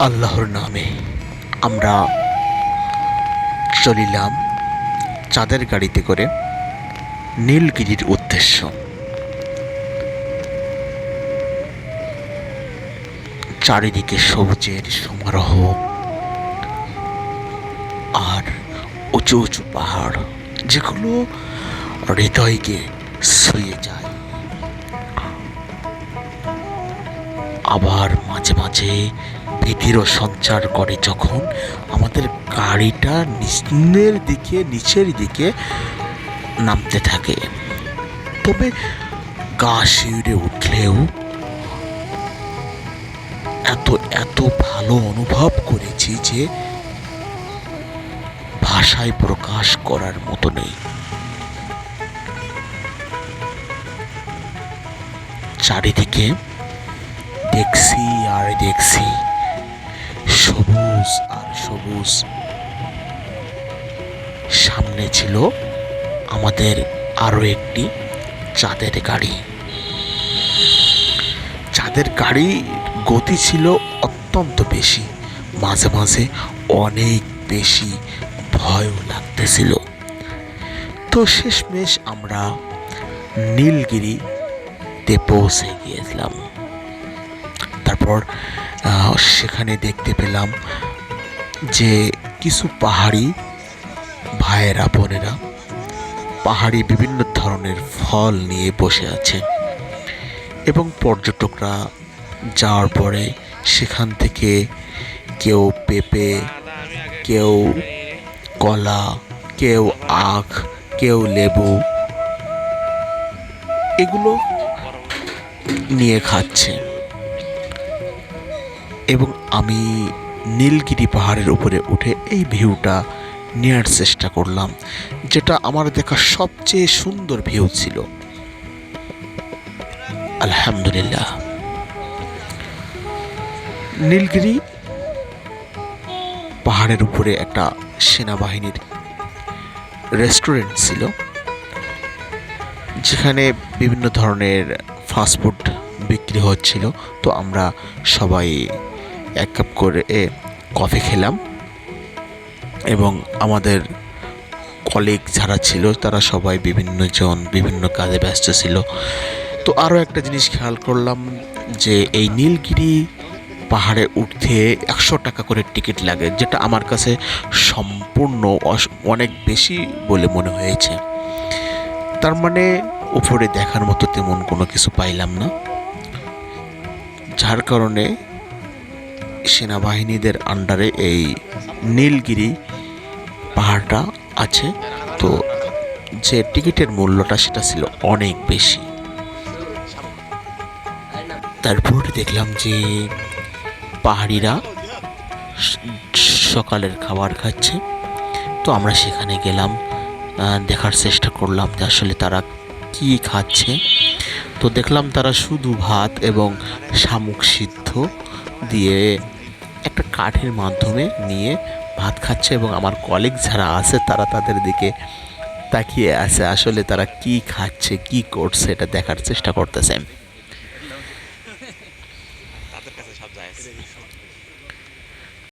আল্লাহর নামে আমরা চলিলাম চাঁদের গাড়িতে করে নীলগিরির উদ্দেশ্য। চারিদিকে সবুজের সমারোহ আর উঁচু উঁচু পাহাড়, যেগুলো হৃদয়কে ছুঁয়ে যায়। আবার মাঝে মাঝে ভীতিরও সঞ্চার করে যখন আমাদের গাড়িটা নিচের দিকে নামতে থাকে। তবে গা শিউরে উঠলেও এত ভালো অনুভব করেছি যে ভাষায় প্রকাশ করার মতো নেই। চারিদিকে দেখছি আর দেখছি সবুজ আর সবুজ। সামনে ছিল আমাদের আরো একটি চাঁদের গাড়ি। চাঁদের গাড়ির গতি ছিল অত্যন্ত বেশি, মাঝে মাঝে অনেক বেশি ভয়ও লাগতেছিল। তো শেষমেশ আমরা নীলগিরিতে পৌঁছে গিয়েছিলাম। তারপর সেখানে দেখতে পেলাম যে কিছু পাহাড়ি ভাইয়েরা বোনেরা পাহাড়ি বিভিন্ন ধরনের ফল নিয়ে বসে আছে, এবং পর্যটকরা যাওয়ার পরে সেখান থেকে কেউ পেঁপে, কেউ কলা, কেউ আখ, কেউ লেবু এগুলো নিয়ে খাচ্ছে। এবং আমি নীলগিরি পাহাড়ের উপরে উঠে এই ভিউটা নেওয়ার চেষ্টা করলাম, যেটা আমার দেখা সবচেয়ে সুন্দর ভিউ ছিল। আলহামদুলিল্লাহ। নীলগিরি পাহাড়ের উপরে একটা সেনাবাহিনীর রেস্টুরেন্ট ছিল, যেখানে বিভিন্ন ধরনের ফাস্টফুড বিক্রি হচ্ছিল। তো আমরা সবাই এক কাপ করে কফি খেলাম, এবং আমাদের কলিগ যারা ছিল তারা সবাই বিভিন্ন কাজে ব্যস্ত ছিল। তো আরও একটা জিনিস খেয়াল করলাম যে এই নীলগিরি পাহাড়ে উঠতে 100 টাকা করে টিকিট লাগে, যেটা আমার কাছে সম্পূর্ণ অনেক বেশি বলে মনে হয়েছে। তার মানে উপরে দেখার মতো তেমন কোনো কিছু পাইলাম না, যার কারণে সেনাবাহিনীদের আন্ডারে এই নীলগিরি পাহাড়টা আছে। তো যে টিকিটের মূল্যটা সেটা ছিল অনেক বেশি। তারপর দেখলাম যে পাহাড়িরা সকালের খাবার খাচ্ছে। তো আমরা সেখানে গেলাম, দেখার চেষ্টা করলাম যে আসলে তারা কি খাচ্ছে। তো দেখলাম তারা শুধু ভাত এবং শামুক সিদ্ধ দিয়ে একটা কাঠের মাধ্যমে নিয়ে ভাত খাচ্ছে, এবং আমার কলিগ যারা আছে তারা তাদের দিকে তাকিয়ে আছে, আসলে তারা কি খাচ্ছে কি করছে এটা দেখার চেষ্টা করতেছে।